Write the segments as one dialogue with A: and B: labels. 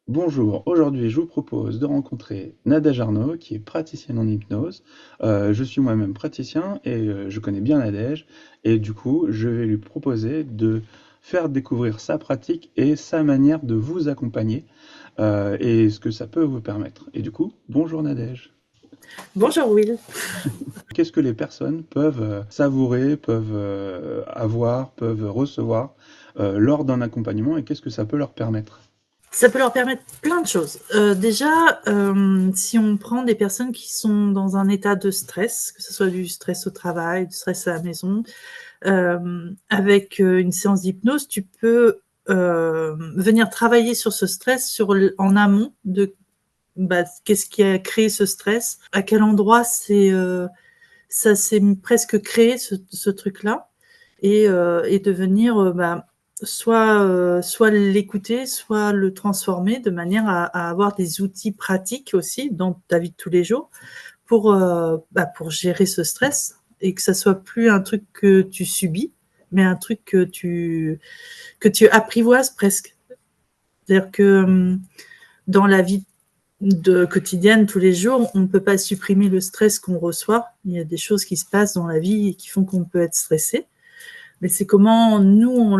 A: Bonjour, aujourd'hui je vous propose de rencontrer Nadège Arnaud, qui est praticienne en hypnose. Je suis moi-même praticien et je connais bien Nadège. Et du coup, je vais lui proposer de faire découvrir sa pratique et sa manière de vous accompagner et ce que ça peut vous permettre. Et du coup, bonjour Nadège.
B: Bonjour Will.
A: Qu'est-ce que les personnes peuvent savourer, peuvent avoir, peuvent recevoir lors d'un accompagnement et qu'est-ce que ça peut leur permettre?
B: Ça peut leur permettre plein de choses. Déjà, si on prend des personnes qui sont dans un état de stress, que ce soit du stress au travail, du stress à la maison, avec une séance d'hypnose, tu peux venir travailler sur ce stress en amont de qu'est-ce qui a créé ce stress, à quel endroit ça s'est presque créé ce truc-là, et de venir soit l'écouter, soit le transformer de manière à avoir des outils pratiques aussi dans ta vie de tous les jours pour gérer ce stress et que ça soit plus un truc que tu subis, mais un truc que tu apprivoises presque. C'est-à-dire que dans la vie quotidienne, tous les jours, on ne peut pas supprimer le stress qu'on reçoit. Il y a des choses qui se passent dans la vie et qui font qu'on peut être stressé. Mais c'est comment nous,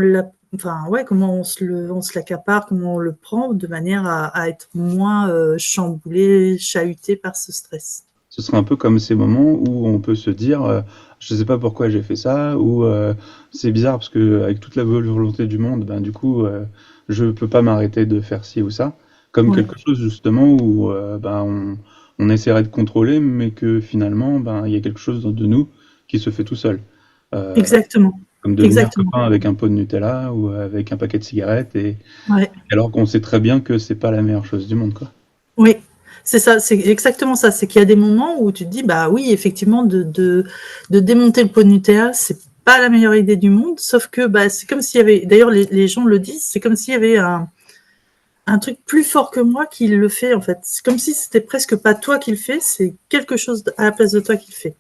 B: comment on se l'accapare, comment on le prend de manière à être moins chamboulé, chahuté par ce stress.
A: Ce serait un peu comme ces moments où on peut se dire, je sais pas pourquoi j'ai fait ça, ou c'est bizarre parce que avec toute la volonté du monde, ben du coup, je peux pas m'arrêter de faire ci ou ça, comme
B: Ouais,
A: quelque chose justement où ben on essaierait de contrôler, mais que finalement, ben il y a quelque chose de nous qui se fait tout seul. Euh,
B: exactement,
A: Comme devenir
B: exactement.
A: copain avec un pot de Nutella ou avec un paquet de cigarettes, et
B: Ouais.
A: alors qu'on sait très bien que c'est pas la meilleure chose du monde, quoi.
B: Oui, c'est ça, c'est exactement ça. C'est qu'il y a des moments où tu te dis, bah oui, effectivement, de démonter le pot de Nutella, c'est pas la meilleure idée du monde, sauf que c'est comme s'il y avait, d'ailleurs les gens le disent, c'est comme s'il y avait un truc plus fort que moi qui le fait en fait. C'est comme si c'était presque pas toi qui le fais, c'est quelque chose à la place de toi qui le fait.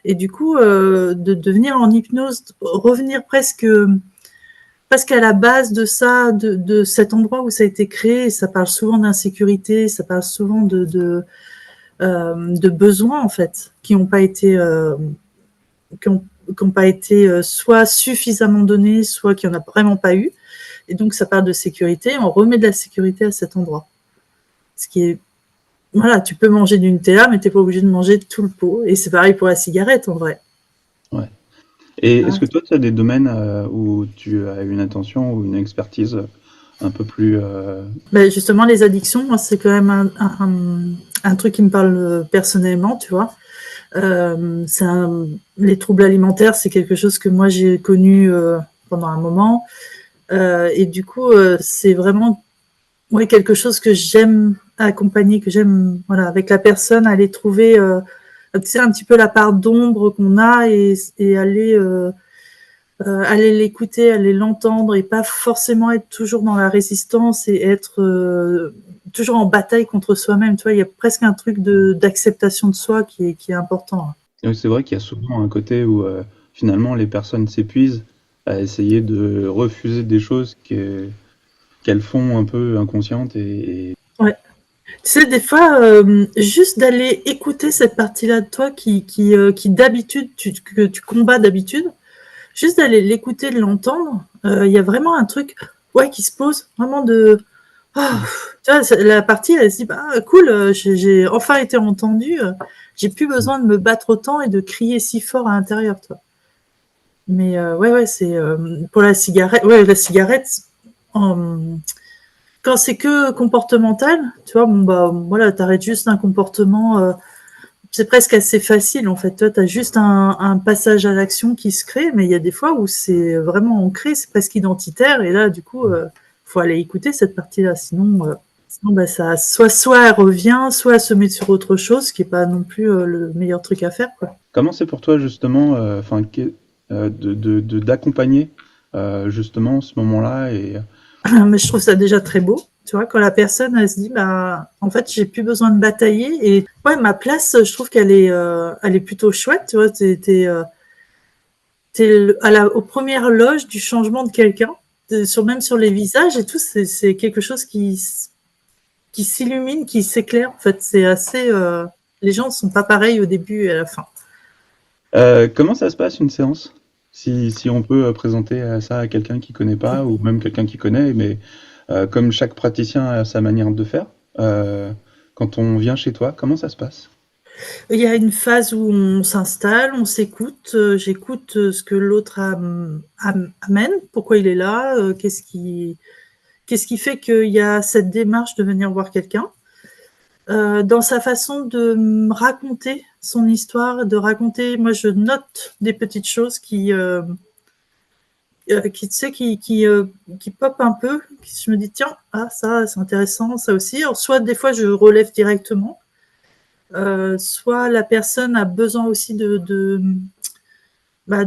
B: Et du coup, de venir en hypnose, revenir presque à la base de ça, de cet endroit où ça a été créé. Ça parle souvent d'insécurité, ça parle souvent de besoins en fait qui n'ont pas été qui ont pas été soit suffisamment donnés, soit qui en a vraiment pas eu. Et donc ça parle de sécurité. On remet de la sécurité à cet endroit. Ce qui est voilà, tu peux manger du Nutella, mais t'es pas obligé de manger tout le pot. Et c'est pareil pour la cigarette en vrai.
A: Ouais. Et est-ce
B: Hein.
A: que toi, tu as des domaines où tu as une attention ou une expertise un peu plus...
B: Ben justement, les addictions, moi, c'est quand même un truc qui me parle personnellement, tu vois. Les troubles alimentaires, c'est quelque chose que moi j'ai connu pendant un moment. Et du coup, c'est vraiment ouais, quelque chose que j'aime accompagner, que j'aime voilà, avec la personne, aller trouver tu sais, un petit peu la part d'ombre qu'on a et aller l'écouter, aller l'entendre et pas forcément être toujours dans la résistance et être toujours en bataille contre soi-même. Tu vois, il y a presque un truc d'acceptation de soi qui est important.
A: C'est vrai qu'il y a souvent un côté où finalement les personnes s'épuisent à essayer de refuser des choses qu'elles font un peu inconscientes
B: Ouais. Tu sais, des fois, juste d'aller écouter cette partie-là de toi qui d'habitude, que tu combats d'habitude, juste d'aller l'écouter, de l'entendre, il y a vraiment un truc ouais, qui se pose, vraiment de... Ah, tu vois, la partie, elle se dit, bah, cool, j'ai enfin été entendue, j'ai plus besoin de me battre autant et de crier si fort à l'intérieur, toi. Mais ouais, ouais, c'est pour la cigarette, euh, quand c'est que comportemental, tu vois, bon, bah, voilà, t'arrêtes juste un comportement, c'est presque assez facile, en fait. Toi, t'as juste un passage à l'action qui se crée, mais il y a des fois où c'est vraiment ancré, c'est presque identitaire, et là, du coup, faut aller écouter cette partie-là, sinon soit elle revient, soit elle se met sur autre chose, ce qui est pas non plus le meilleur truc à faire, quoi.
A: comment c'est pour toi justement d'accompagner justement ce moment-là et
B: Mais je trouve ça déjà très beau. Tu vois, quand la personne, elle se dit, bah, en fait, j'ai plus besoin de batailler. Et ouais, ma place, je trouve elle est plutôt chouette. Tu vois, t'es aux premières loges du changement de quelqu'un. Même sur les visages et tout, c'est quelque chose qui s'illumine, qui s'éclaire. En fait, c'est assez. Les gens ne sont pas pareils au début et à la fin.
A: Comment ça se passe une séance? Si on peut présenter ça à quelqu'un qui connaît pas, ou même quelqu'un qui connaît, mais comme chaque praticien a sa manière de faire, quand on vient chez toi, comment ça se passe?
B: Il y a une phase où on s'installe, on s'écoute, j'écoute ce que l'autre amène, pourquoi il est là, qu'est-ce qui fait qu'il y a cette démarche de venir voir quelqu'un. Dans sa façon de me raconter son histoire, de raconter, moi je note des petites choses qui tu sais, qui pop un peu, je me dis tiens, ah ça c'est intéressant, ça aussi. Alors, soit des fois je relève directement, soit la personne a besoin aussi voilà,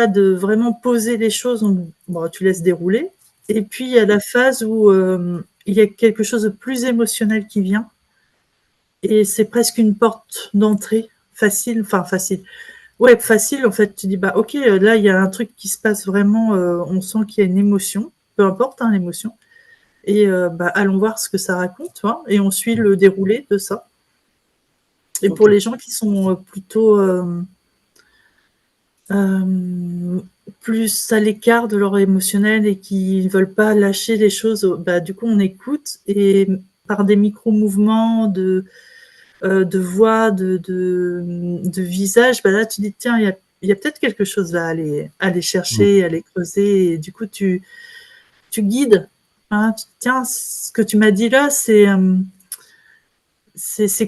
B: de vraiment poser les choses, donc bon, tu laisses dérouler. Et puis il y a la phase où il y a quelque chose de plus émotionnel qui vient, et c'est presque une porte d'entrée facile, enfin facile. Ouais, facile en fait. Tu dis bah ok, là il y a un truc qui se passe vraiment, on sent qu'il y a une émotion, peu importe hein, l'émotion. Et bah allons voir ce que ça raconte, tu vois, et on suit le déroulé de ça. Et
A: Ok.
B: pour les gens qui sont plutôt plus à l'écart de leur émotionnel et qui ne veulent pas lâcher les choses, bah, du coup, on écoute et par des micro-mouvements de voix, de visage, bah là, tu dis, tiens, il y a peut-être quelque chose là à aller
A: Mm.
B: chercher, à aller creuser. Et du coup, tu guides. Hein, tiens, ce que tu m'as dit là, c'est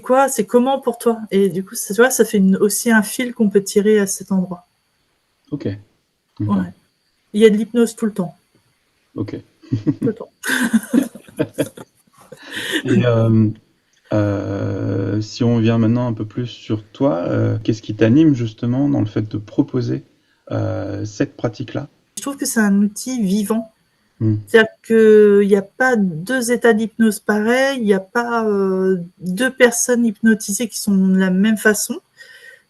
B: quoi, c'est comment pour toi? Et du coup, tu vois, ça fait aussi un fil qu'on peut tirer à cet endroit.
A: Ok. Ok.
B: Ouais. Il y a de l'hypnose tout le temps.
A: Ok.
B: Tout le temps.
A: Et si on vient maintenant un peu plus sur toi, qu'est-ce qui t'anime justement dans le fait de proposer cette pratique-là?
B: Je trouve que c'est un outil vivant.
A: Mm.
B: C'est-à-dire qu'il n'y a pas deux états d'hypnose pareils, il n'y a pas deux personnes hypnotisées qui sont de la même façon.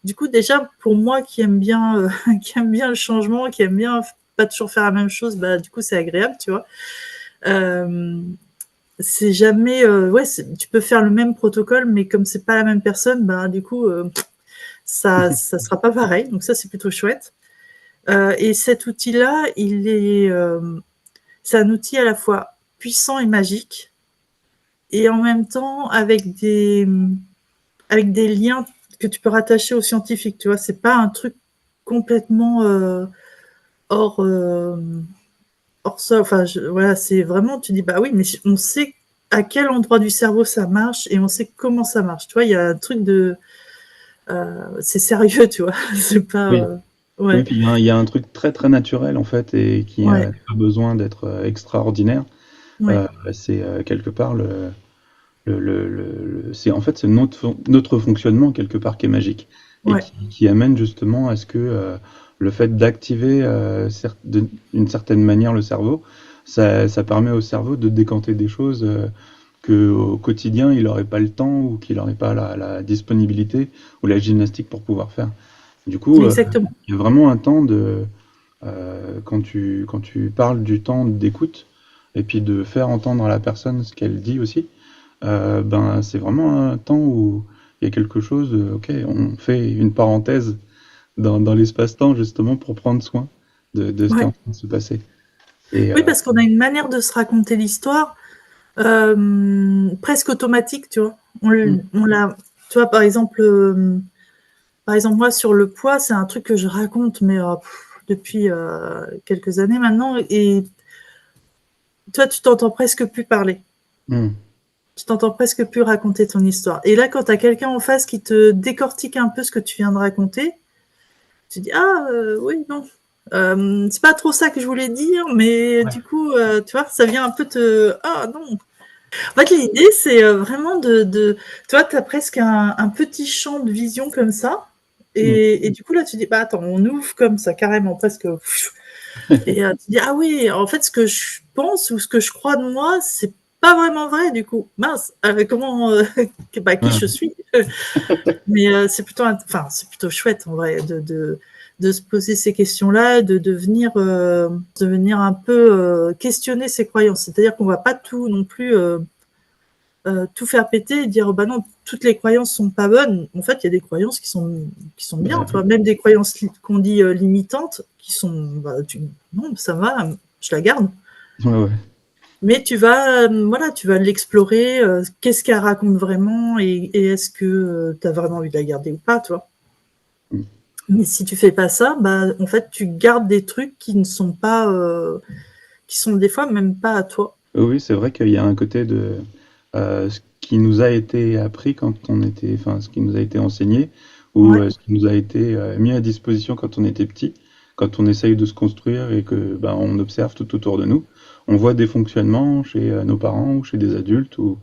B: Du coup, déjà, pour moi qui aime bien, qui aime bien le changement, qui aime bien pas toujours faire la même chose, bah, du coup, c'est agréable, tu vois. C'est jamais... ouais, tu peux faire le même protocole, mais comme c'est pas la même personne, bah, du coup, ça sera pas pareil. Donc ça, c'est plutôt chouette. Et cet outil-là, c'est un outil à la fois puissant et magique, et en même temps avec des liens que tu peux rattacher aux scientifiques. Tu vois, c'est pas un truc complètement hors hors sol. Enfin, voilà, c'est vraiment, tu dis bah oui, mais on sait à quel endroit du cerveau ça marche et on sait comment ça marche. Tu vois, il y a un truc de c'est sérieux, tu vois. C'est pas
A: Oui. Oui,
B: ouais,
A: puis il y a un truc très très naturel en fait et qui
B: ouais,
A: n'a pas besoin d'être extraordinaire.
B: ouais,
A: C'est quelque part c'est en fait c'est notre fonctionnement quelque part qui est magique et
B: ouais,
A: qui amène justement à ce que le fait d'activer d'une certaine manière le cerveau, ça permet au cerveau de décanter des choses que au quotidien il n'aurait pas le temps ou qu'il n'aurait pas la disponibilité ou la gymnastique pour pouvoir faire. Du coup,
B: exactement.
A: il y a vraiment un temps quand tu parles du temps d'écoute et puis de faire entendre à la personne ce qu'elle dit aussi, ben, c'est vraiment un temps où il y a quelque chose de, ok, on fait une parenthèse dans l'espace-temps justement pour prendre soin de ce qui est
B: Ouais.
A: en train de se passer. Et
B: Oui, parce qu'on a une manière de se raconter l'histoire presque automatique, tu vois.
A: mm,
B: On l'a, tu vois, par exemple, moi, sur le poids, c'est un truc que je raconte, mais depuis quelques années maintenant, et toi, tu t'entends presque plus parler.
A: mm,
B: Tu t'entends presque plus raconter ton histoire. Et là, quand tu as quelqu'un en face qui te décortique un peu ce que tu viens de raconter, tu dis ah oui non, c'est pas trop ça que je voulais dire, mais
A: ouais,
B: du coup, tu vois, ça vient un peu te ah non. En fait, l'idée, c'est vraiment tu vois, tu as presque un petit champ de vision comme ça.
A: mm,
B: Et du coup, là, tu dis, bah attends, on ouvre comme ça, carrément, presque. Et tu dis, ah oui, en fait, ce que je pense ou ce que je crois de moi, c'est pas vraiment vrai, du coup. Mince, comment, qui
A: ouais,
B: je suis. Mais enfin, c'est plutôt chouette, en vrai, de se poser ces questions-là, de venir un peu questionner ses croyances. C'est-à-dire qu'on va pas tout non plus tout faire péter et dire bah non, toutes les croyances sont pas bonnes. En fait, il y a des croyances qui sont bien,
A: Bah,
B: tu vois, même des croyances qu'on dit limitantes, qui sont non, ça va, je la garde.
A: ouais.
B: Mais tu vas l'explorer. Qu'est-ce qu'elle raconte vraiment et est-ce que tu as vraiment envie de la garder ou pas, toi.
A: Mm.
B: Mais si tu fais pas ça, bah en fait, tu gardes des trucs qui ne sont pas, qui sont des fois même pas à toi.
A: Oui, c'est vrai qu'il y a un côté de ce qui nous a été appris quand on était, enfin, ce qui nous a été enseigné, ou
B: Ouais,
A: ce qui nous a été mis à disposition quand on était petit, quand on essaye de se construire et que ben, on observe tout autour de nous. On voit des fonctionnements chez nos parents ou chez des adultes ou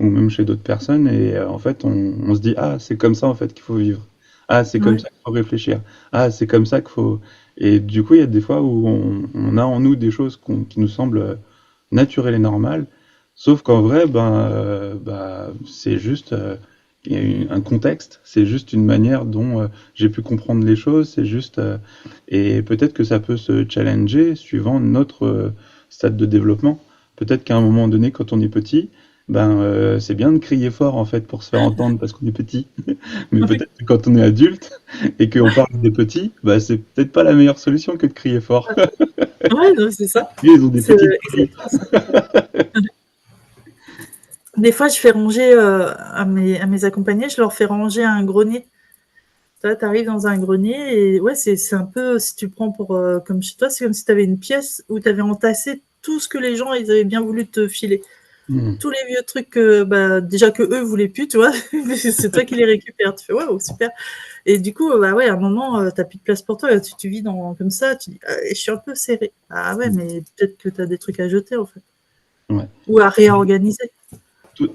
A: même chez d'autres personnes et en fait on se dit ah c'est comme ça en fait qu'il faut vivre. Ah c'est comme
B: ouais,
A: ça qu'il faut réfléchir. Ah c'est comme ça qu'il faut. Et du coup il y a des fois où on a en nous des choses qui nous semblent naturel et normal, sauf qu'en vrai, c'est juste il y a un contexte, c'est juste une manière dont j'ai pu comprendre les choses, c'est juste et peut-être que ça peut se challenger suivant notre stade de développement. Peut-être qu'à un moment donné, quand on est petit, c'est bien de crier fort en fait pour se faire entendre parce qu'on est petit, mais
B: ouais,
A: peut-être que quand on est adulte et qu'on parle des petits, c'est peut-être pas la meilleure solution que de crier fort.
B: ouais, non, c'est ça.
A: Ils ont des
B: C'est
A: petites oreilles.
B: exactement ça. Des fois, je fais ranger à mes accompagnés, je leur fais ranger un grenier. Tu arrives dans un grenier et ouais, c'est un peu, si tu prends pour comme chez toi, c'est comme si tu avais une pièce où tu avais entassé tout ce que les gens ils avaient bien voulu te filer.
A: Hmm.
B: Tous les vieux trucs déjà que eux voulaient plus, tu vois, c'est toi qui les récupères. Tu fais waouh, super. Et du coup, bah ouais, à un moment, t'as plus de place pour toi. Tu vis comme ça, tu dis, ah, je suis un peu serré. Ah ouais, mais peut-être que tu as des trucs à jeter en fait,
A: Ouais.
B: ou à réorganiser.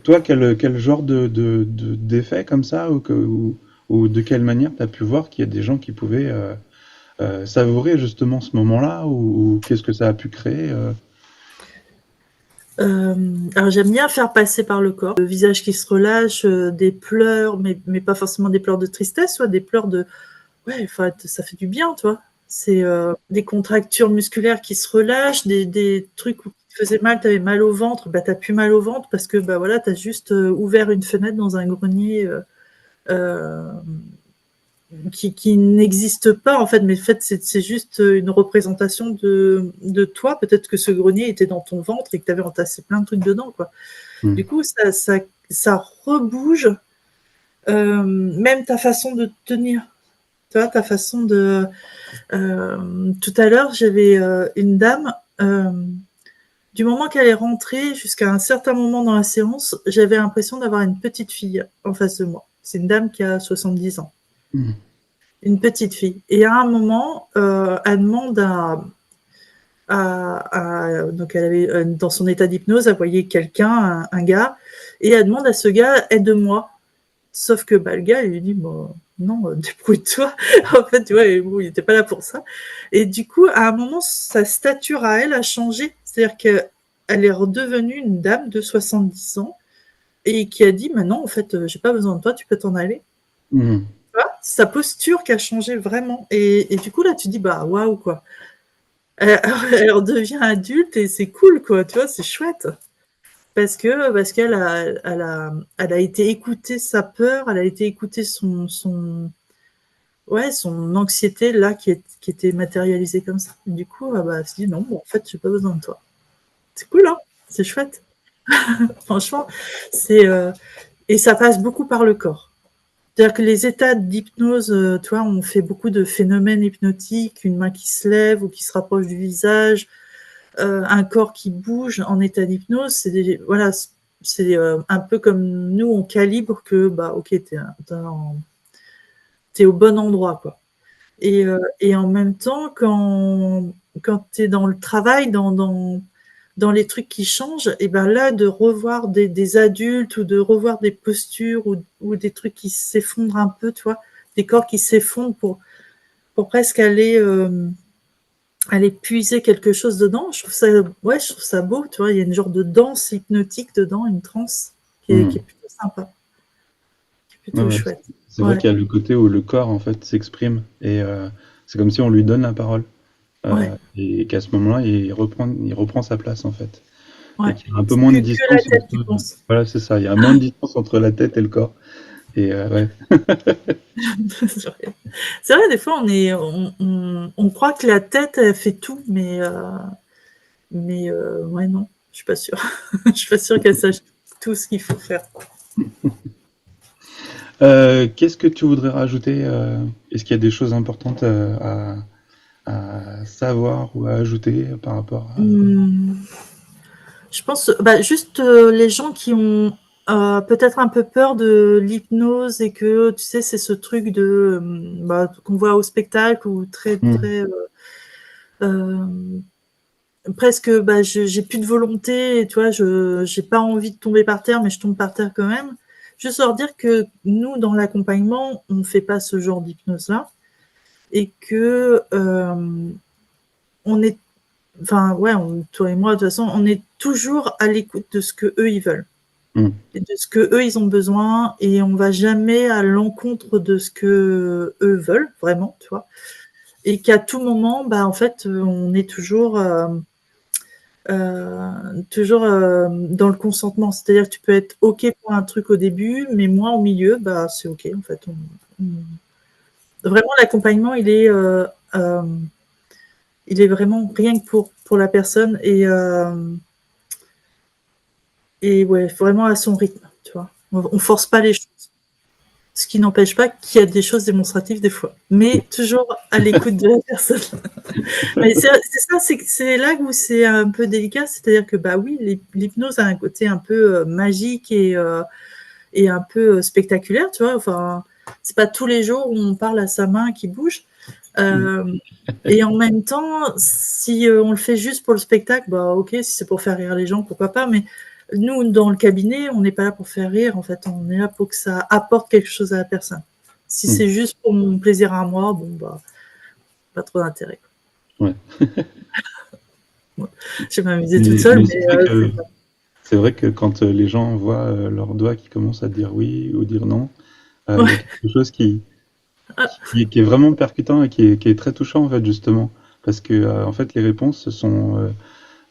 A: Toi, quel genre d'effet comme ça, ou de quelle manière tu as pu voir qu'il y a des gens qui pouvaient savourer justement ce moment-là, ou qu'est-ce que ça a pu créer
B: Alors j'aime bien faire passer par le corps, le visage qui se relâche, des pleurs, mais pas forcément des pleurs de tristesse, soit des pleurs de ouais, enfin, ça fait du bien, tu vois. C'est des contractures musculaires qui se relâchent, des trucs où tu te faisais mal, tu avais mal au ventre, bah t'as plus mal au ventre parce que bah voilà, t'as juste ouvert une fenêtre dans un grenier euh, qui n'existe pas en fait, mais en fait c'est juste une représentation de toi. Peut-être que ce grenier était dans ton ventre et que tu avais entassé plein de trucs dedans, quoi.
A: Hmm.
B: Du coup, ça rebouge même ta façon de tenir. Tu vois, ta façon de. Tout à l'heure, j'avais une dame. Du moment qu'elle est rentrée jusqu'à un certain moment dans la séance, j'avais l'impression d'avoir une petite fille en face de moi. C'est une dame qui a 70 ans.
A: Hmm.
B: Une petite fille. Et à un moment, elle demande donc elle avait dans son état d'hypnose, elle voyait quelqu'un, un gars, et elle demande à ce gars aide-moi. Sauf que le gars il lui dit bon, non, débrouille-toi. En fait, tu vois, bon, il n'était pas là pour ça. Et du coup, à un moment, sa stature à elle a changé. C'est-à-dire qu'elle est redevenue une dame de 70 ans et qui a dit maintenant, en fait, j'ai pas besoin de toi, tu peux t'en aller.
A: Hmm.
B: Sa posture qui a changé vraiment. Et du coup, là, tu dis, bah, waouh, quoi. Elle redevient adulte et c'est cool, quoi, tu vois, c'est chouette. Parce qu'elle elle a été écouter sa peur, elle a été écouter son anxiété, là, qui était matérialisée comme ça. Et du coup, elle se dit, non, bon, en fait, j'ai pas besoin de toi. C'est cool, hein, c'est chouette. Franchement, et ça passe beaucoup par le corps. C'est-à-dire que les états d'hypnose, tu vois, on fait beaucoup de phénomènes hypnotiques, une main qui se lève ou qui se rapproche du visage, un corps qui bouge en état d'hypnose. Voilà, c'est un peu comme nous, on calibre que, bah, ok, t'es au bon endroit, quoi. Et en même temps, quand t'es dans le travail, dans les trucs qui changent, et ben là, de revoir des adultes ou de revoir des postures ou des trucs qui s'effondrent un peu, tu vois, des corps qui s'effondrent pour presque aller puiser quelque chose dedans. Je trouve ça beau, tu vois, il y a une genre de danse hypnotique dedans, une transe qui est
A: Hmm.
B: plutôt sympa, qui est
A: Ouais,
B: plutôt
A: ouais.
B: chouette.
A: C'est vrai
B: Ouais,
A: qu'il y a le côté où le corps en fait s'exprime et c'est comme si on lui donne la parole
B: ouais,
A: et qu'à ce moment-là il reprend sa place en fait.
B: Ouais.
A: et qu'il y a un peu
B: C'est
A: moins de
B: plus que la
A: distance
B: tête qui
A: entre...
B: pense.
A: Voilà, c'est ça. Il y a moins de distance entre la tête et le corps. Et ouais.
B: C'est vrai, des fois, on croit que la tête, elle fait tout, mais ouais, non, je suis pas sûre. Je suis pas sûre qu'elle sache tout ce qu'il faut faire.
A: Qu'est-ce que tu voudrais rajouter? Est-ce qu'il y a des choses importantes à savoir ou à ajouter par rapport à...
B: Hum, Je pense, bah, juste les gens qui ont peut-être un peu peur de l'hypnose et que, tu sais, c'est ce truc de bah, qu'on voit au spectacle ou très,
A: Hmm.
B: très euh, presque, bah, j'ai plus de volonté, et, tu vois, j'ai pas envie de tomber par terre, mais je tombe par terre quand même. Juste leur dire que nous, dans l'accompagnement, on ne fait pas ce genre d'hypnose-là et que on est, enfin, ouais, toi et moi, de toute façon, on est toujours à l'écoute de ce que eux ils veulent
A: Hmm.
B: et de ce que eux ils ont besoin et on va jamais à l'encontre de ce que eux veulent vraiment, tu vois. Et qu'à tout moment, bah, en fait, on est toujours dans le consentement. C'est-à-dire que tu peux être OK pour un truc au début, mais moi, au milieu, bah, c'est OK, en fait. Vraiment, l'accompagnement, il est vraiment rien que pour la personne et ouais, vraiment à son rythme, tu vois. On force pas les choses. Ce qui n'empêche pas qu'il y a des choses démonstratives des fois, mais toujours à l'écoute de la personne. Mais c'est ça, c'est là où c'est un peu délicat, c'est-à-dire que bah oui, l'hypnose a un côté un peu magique et un peu spectaculaire, tu vois. Enfin, c'est pas tous les jours où on parle à sa main qui bouge. Euh, et en même temps, si on le fait juste pour le spectacle, bah ok, si c'est pour faire rire les gens, pourquoi pas. Mais nous, dans le cabinet, on n'est pas là pour faire rire. En fait, on est là pour que ça apporte quelque chose à la personne. Si
A: Hmm.
B: c'est juste pour mon plaisir à moi, bon bah, pas trop d'intérêt.
A: Ouais.
B: Je vais m'amuser toute seule,
A: Mais
B: mais
A: c'est vrai que quand les gens voient leurs doigts qui commencent à dire oui ou dire non, il y a
B: ouais.
A: quelque chose qui est vraiment percutant et qui est très touchant en fait justement parce que en fait les réponses sont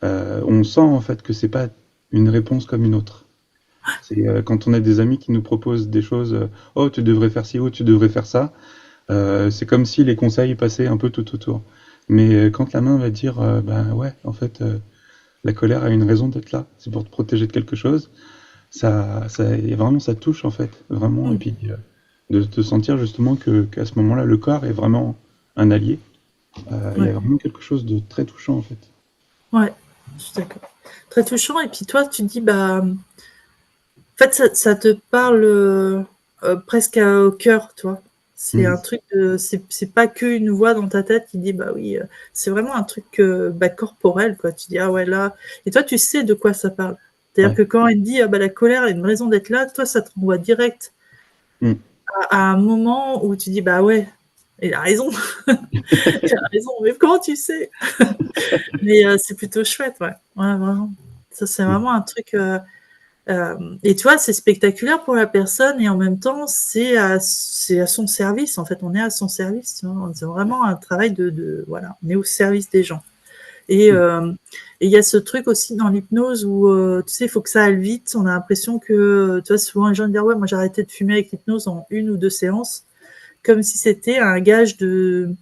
A: on sent en fait que c'est pas une réponse comme une autre. C'est quand on a des amis qui nous proposent des choses, oh tu devrais faire ci ou tu devrais faire ça, c'est comme si les conseils passaient un peu tout autour. Mais quand la main va dire ben ouais en fait la colère a une raison d'être là, c'est pour te protéger de quelque chose, et vraiment ça touche en fait vraiment et
B: Mm.
A: puis de sentir justement qu'à ce moment-là le corps est vraiment un allié. Il y
B: Ouais.
A: a vraiment quelque chose de très touchant en fait.
B: Ouais, je suis d'accord. Très touchant. Et puis toi, tu te dis, bah, en fait, ça te parle presque au cœur, toi. C'est un
A: Mm.
B: truc de, c'est pas qu'une voix dans ta tête qui dit, bah oui, c'est vraiment un truc bah, corporel, quoi. Tu dis, ah ouais, là. Et toi, tu sais de quoi ça parle. C'est-à-dire
A: Ouais.
B: que quand il dit, ah bah la colère a une raison d'être là, toi, ça te renvoie direct
A: Mm.
B: à un moment où tu dis, bah ouais, il a raison, il a raison, mais comment tu sais? Mais c'est plutôt chouette, ouais. Ouais, vraiment. Ça, c'est
A: Mm.
B: vraiment un truc. Et tu vois, c'est spectaculaire pour la personne et en même temps, c'est à son service. En fait, on est à son service. Tu vois. C'est vraiment un travail voilà, on est au service des gens. Et
A: Mm.
B: et il y a ce truc aussi dans l'hypnose où, tu sais, il faut que ça aille vite. On a l'impression que, tu vois, souvent les gens disent, ouais, moi j'ai arrêté de fumer avec l'hypnose en 1 ou 2 séances, comme si c'était un gage de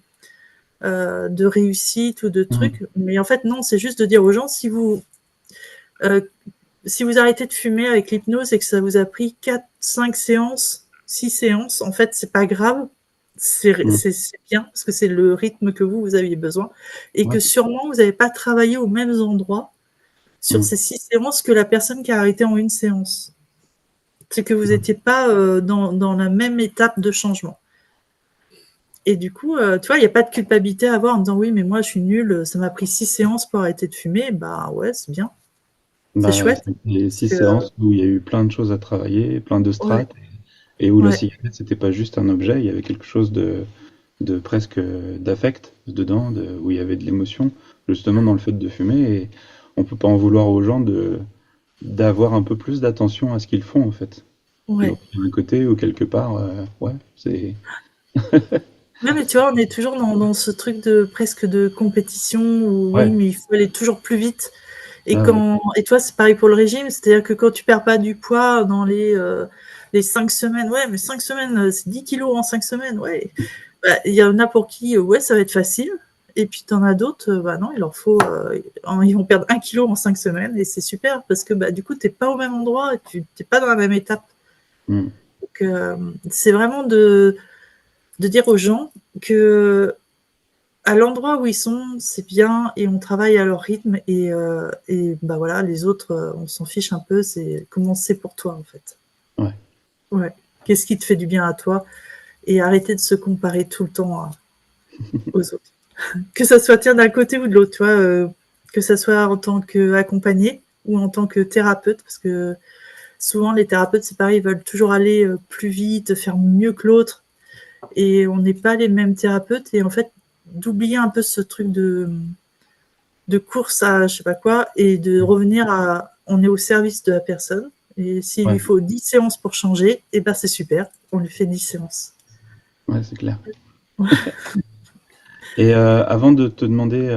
B: réussite ou de
A: Mm.
B: trucs. Mais en fait, non, c'est juste de dire aux gens, euh, si vous arrêtez de fumer avec l'hypnose et que ça vous a pris 4, 5 séances, 6 séances, en fait, c'est pas grave.
A: Mm.
B: C'est bien parce que c'est le rythme que vous aviez besoin et
A: Ouais.
B: que sûrement vous n'avez pas travaillé aux mêmes endroits sur
A: Mm.
B: ces 6 séances que la personne qui a arrêté en 1 séance. C'est que vous
A: Ouais.
B: n'étiez pas dans la même étape de changement. Et du coup, tu vois, il n'y a pas de culpabilité à avoir en disant oui, mais moi je suis nulle, ça m'a pris 6 séances pour arrêter de fumer. Bah ouais, c'est bien, c'est
A: Bah,
B: chouette.
A: c'était
B: Parce
A: six
B: que,
A: séances où il y a eu plein de choses à travailler, plein de
B: ouais,
A: strates, et où la
B: ouais,
A: cigarette, c'était pas juste un objet, il y avait quelque chose de presque d'affect dedans, où il y avait de l'émotion, justement dans le fait de fumer, et on peut pas en vouloir aux gens d'avoir un peu plus d'attention à ce qu'ils font, en fait.
B: ouais.
A: Donc, il y a un côté où quelque part, ouais, c'est...
B: Ouais, mais tu vois, on est toujours dans ce truc de presque de compétition où oui,
A: Ouais.
B: mais il faut aller toujours plus vite. Et
A: Ah ouais.
B: et toi, c'est pareil pour le régime, c'est-à-dire que quand tu perds pas du poids dans les 5 semaines, ouais, mais 5 semaines, c'est 10 kilos en 5 semaines, ouais. Bah, il y en a pour qui, ouais, ça va être facile. Et puis, t'en as d'autres, bah non, il leur faut, ils vont perdre 1 kilo en 5 semaines et c'est super parce que, bah, du coup, t'es pas au même endroit et tu t'es pas dans la même étape.
A: Mm.
B: Donc, c'est vraiment de dire aux gens que à l'endroit où ils sont, c'est bien et on travaille à leur rythme et bah voilà, les autres, on s'en fiche un peu, c'est comment c'est pour toi en fait.
A: Ouais.
B: Ouais. Qu'est-ce qui te fait du bien à toi et arrêter de se comparer tout le temps aux autres. Que ça soit tiens d'un côté ou de l'autre, tu vois, que ça soit en tant qu'accompagné ou en tant que thérapeute, parce que souvent les thérapeutes c'est pareil, ils veulent toujours aller plus vite, faire mieux que l'autre et on n'est pas les mêmes thérapeutes et en fait d'oublier un peu ce truc de course à je sais pas quoi et de revenir à on est au service de la personne et s'il lui
A: Ouais.
B: faut 10 séances pour changer, et ben c'est super, on lui fait 10 séances.
A: Ouais, c'est clair. Et avant de te demander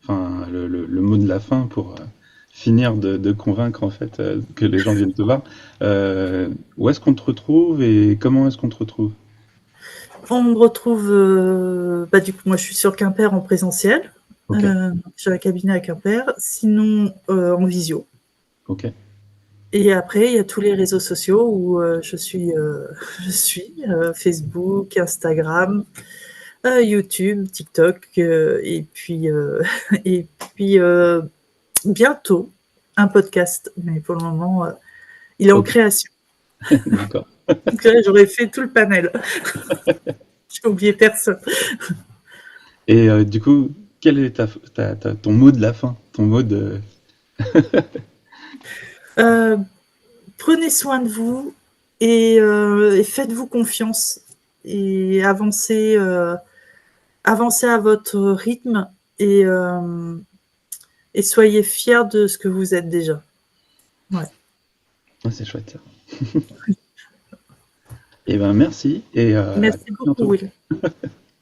A: enfin, le mot de la fin pour finir de convaincre en fait que les gens viennent te voir, où est-ce qu'on te retrouve et comment est-ce qu'on te retrouve?
B: On me retrouve, bah, du coup, moi je suis sur Quimper en présentiel,
A: Ok,
B: j'ai un cabinet à Quimper, sinon en visio.
A: ok,
B: Et après, il y a tous les réseaux sociaux où je suis Facebook, Instagram, YouTube, TikTok, et puis bientôt un podcast. Mais pour le moment, il est en
A: ok,
B: création.
A: d'accord.
B: Donc là, j'aurais fait tout le panel. J'ai oublié personne.
A: Et du coup, quel est ton mot de la fin? Ton mot de...
B: Euh, Prenez soin de vous et faites-vous confiance et avancez à votre rythme et soyez fiers de ce que vous êtes déjà. Ouais.
A: Ah, c'est chouette ça. Et ben merci et à
B: Merci
A: très
B: beaucoup,
A: bientôt.
B: Will.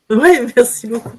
B: Ouais, merci beaucoup.